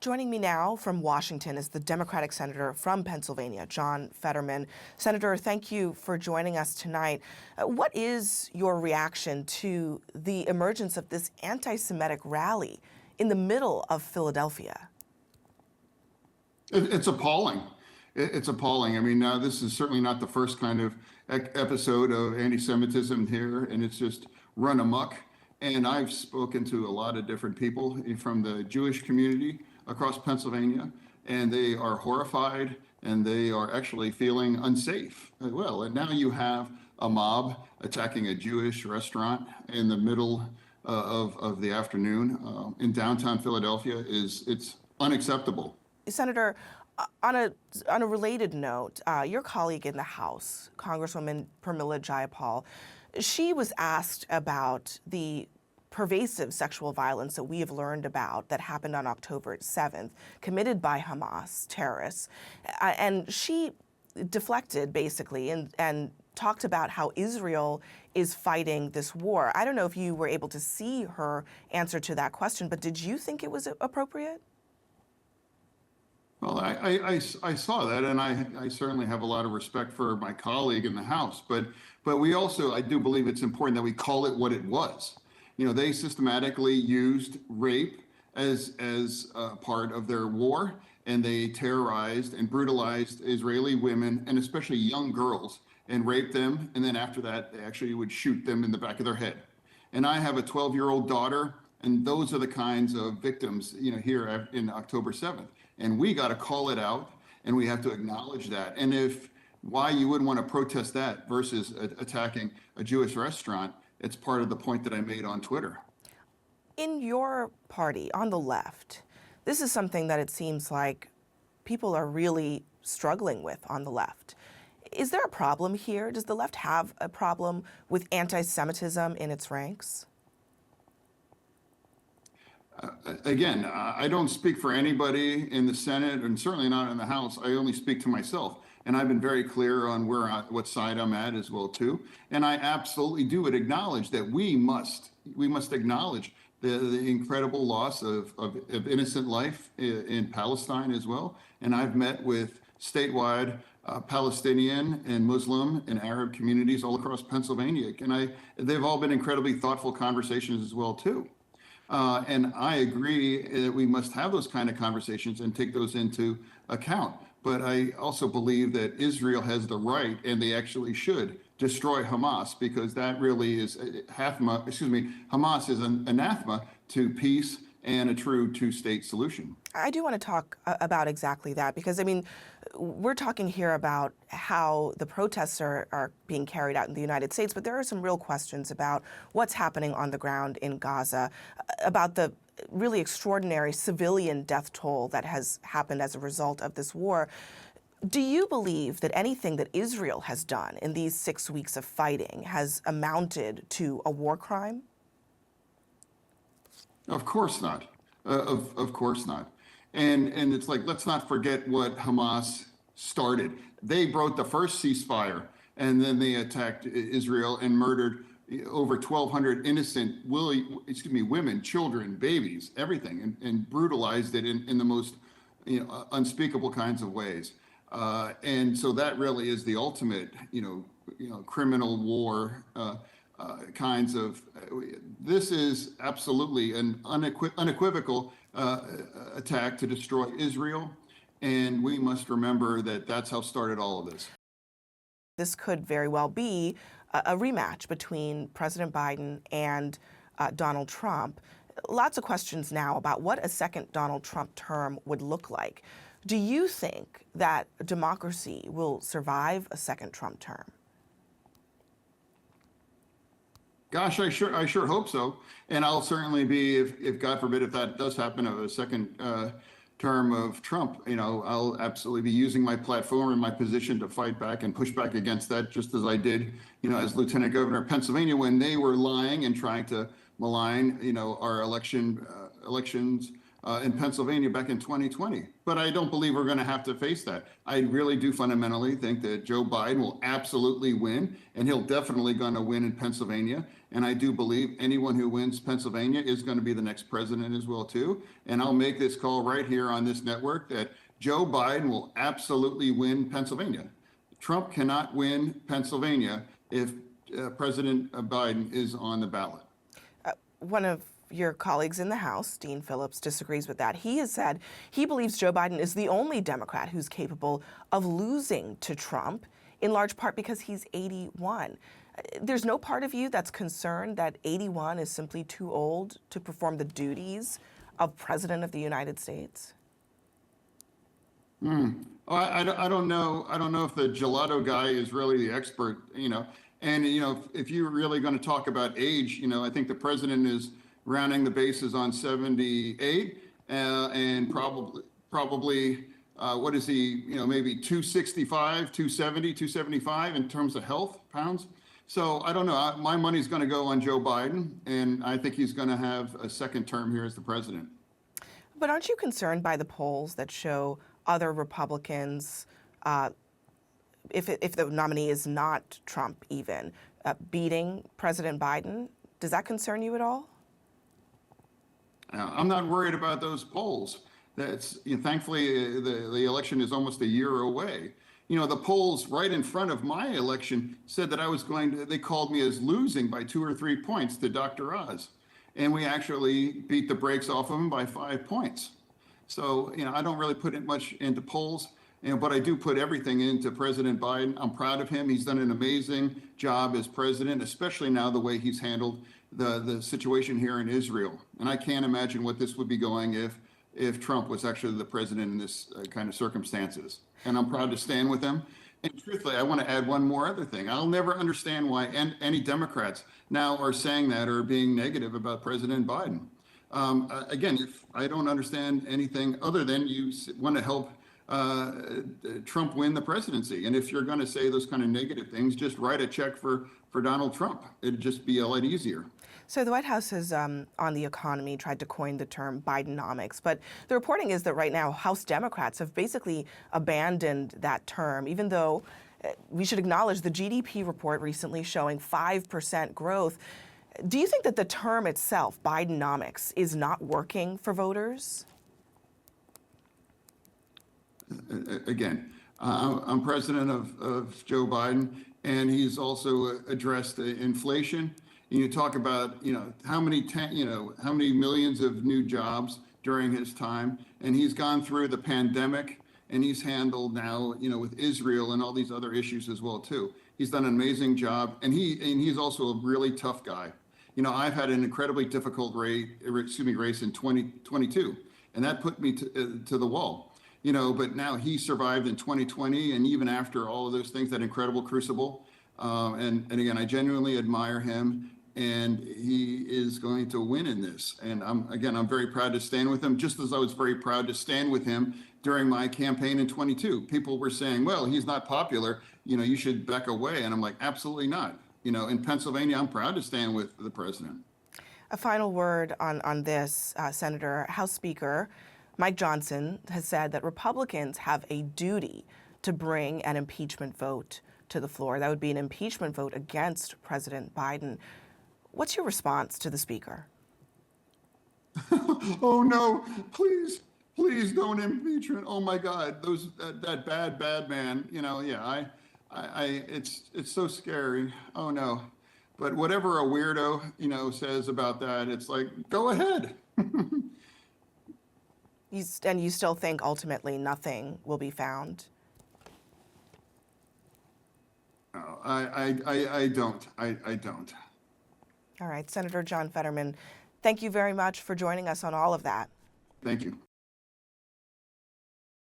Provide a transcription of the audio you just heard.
Joining me now from Washington is the Democratic Senator from Pennsylvania, John Fetterman. Senator, thank you for joining us tonight. What is your reaction to the emergence of this anti-Semitic rally in the middle of Philadelphia? It's appalling. It's appalling. I mean, this is certainly not the first kind of episode of anti-Semitism here, and it's just run amok. And I've spoken to a lot of different people from the Jewish community across Pennsylvania, and they are horrified and they are actually feeling unsafe as well. And now you have a mob attacking a Jewish restaurant in the middle of the afternoon in downtown Philadelphia. It's unacceptable. Senator, on a related note, your colleague in the House, Congresswoman Pramila Jayapal, she was asked about the pervasive sexual violence that we have learned about that happened on October 7th, committed by Hamas terrorists. And she deflected, basically, and talked about how Israel is fighting this war. I don't know if you were able to see her answer to that question, but did you think it was appropriate? Well, I saw that, and I certainly have a lot of respect for my colleague in the House, but we also, I do believe it's important that we call it what it was. You know, they systematically used rape as part of their war, and they terrorized and brutalized Israeli women, and especially young girls, and raped them, and then after that, they actually would shoot them in the back of their head. And I have a 12-year-old daughter, and those are the kinds of victims, you know, here in October 7th. And we got to call it out, and we have to acknowledge that. And why you would want to protest that versus attacking a Jewish restaurant, it's part of the point that I made on Twitter. In your party, on the left, this is something that it seems like people are really struggling with on the left. Is there a problem here? Does the left have a problem with anti-Semitism in its ranks? Again, I don't speak for anybody in the Senate and certainly not in the House. I only speak to myself. And I've been very clear on what side I'm at as well, too. And I absolutely do acknowledge that we must acknowledge the incredible loss of innocent life in Palestine as well. And I've met with statewide Palestinian and Muslim and Arab communities all across Pennsylvania. And they've all been incredibly thoughtful conversations as well, too. And I agree that we must have those kind of conversations and take those into account. But I also believe that Israel has the right, and they actually should, destroy Hamas, because that really is Hamas is an anathema to peace and a true two-state solution. I do want to talk about exactly that, because, I mean, we're talking here about how the protests are being carried out in the United States, but there are some real questions about what's happening on the ground in Gaza, about the really extraordinary civilian death toll that has happened as a result of this war. Do you believe that anything that Israel has done in these 6 weeks of fighting has amounted to a war crime? Of course not. Of course not. And it's like, let's not forget what Hamas started. They broke the first ceasefire, and then they attacked Israel and murdered over 1,200 innocent women, children, babies, everything, and brutalized it in the most unspeakable kinds of ways. And so that really is the ultimate criminal war kinds of. This is absolutely an unequivocal attack to destroy Israel, and we must remember that that's how started all of this. This could very well be a rematch between President Biden and Donald Trump. Lots of questions now about what a second Donald Trump term would look like. Do you think that democracy will survive a second Trump term? Gosh, I sure hope so. And I'll certainly be, if God forbid, if that does happen, of a second term of Trump, I'll absolutely be using my platform and my position to fight back and push back against that, just as I did, as Lieutenant Governor of Pennsylvania, when they were lying and trying to malign, our elections in Pennsylvania back in 2020. But I don't believe we're going to have to face that. I really do fundamentally think that Joe Biden will absolutely win, and he'll definitely going to win in Pennsylvania. And I do believe anyone who wins Pennsylvania is going to be the next president as well, too. And I'll make this call right here on this network that Joe Biden will absolutely win Pennsylvania. Trump cannot win Pennsylvania if President Biden is on the ballot. One of your colleagues in the House, Dean Phillips, disagrees with that. He has said he believes Joe Biden is the only Democrat who's capable of losing to Trump, in large part because he's 81. There's no part of you that's concerned that 81 is simply too old to perform the duties of President of the United States? I don't know. I don't know if the gelato guy is really the expert, And, if you're really going to talk about age, I think the president is rounding the bases on 78 and probably what is he, maybe 265, 270, 275 in terms of health pounds. So I don't know. My money's going to go on Joe Biden, and I think he's going to have a second term here as the president. But aren't you concerned by the polls that show other Republicans, if the nominee is not Trump even, beating President Biden? Does that concern you at all? I'm not worried about those polls. Thankfully, the election is almost a year away. The polls right in front of my election said that they called me as losing by 2 or 3 points to Dr. Oz. And we actually beat the brakes off of him by 5 points. So, I don't really put it much into polls, but I do put everything into President Biden. I'm proud of him. He's done an amazing job as president, especially now the way he's handled the situation here in Israel. And I can't imagine what this would be going if Trump was actually the president in this kind of circumstances. And I'm proud to stand with him. And truthfully, I want to add one more other thing. I'll never understand why any Democrats now are saying that or being negative about President Biden. Again, if I don't understand anything other than you want to help Trump win the presidency. And if you're going to say those kind of negative things, just write a check for Donald Trump. It'd just be a lot easier. So the White House has, on the economy, tried to coin the term Bidenomics. But the reporting is that right now, House Democrats have basically abandoned that term, even though we should acknowledge the GDP report recently showing 5% growth. Do you think that the term itself, Bidenomics, is not working for voters? Again, I'm president of Joe Biden, and he's also addressed inflation. And you talk about, how many millions of new jobs during his time, and he's gone through the pandemic, and he's handled now, with Israel and all these other issues as well too. He's done an amazing job, and he's also a really tough guy. I've had an incredibly difficult race in 2022, and that put me to the wall. But now he survived in 2020, and even after all of those things, that incredible crucible. And again, I genuinely admire him, and he is going to win in this. And I'm very proud to stand with him, just as I was very proud to stand with him during my campaign in 22. People were saying, well, he's not popular, you should back away. And I'm like, absolutely not. In Pennsylvania, I'm proud to stand with the president. A final word on this, Senator. House Speaker Mike Johnson has said that Republicans have a duty to bring an impeachment vote to the floor. That would be an impeachment vote against President Biden. What's your response to the Speaker? Oh no, please don't impeach him. Oh my God, that bad man, it's so scary. Oh no. But whatever a weirdo, says about that, it's like, go ahead. And you still think ultimately nothing will be found? No, I don't. I don't. All right, Senator John Fetterman, thank you very much for joining us on all of that. Thank you.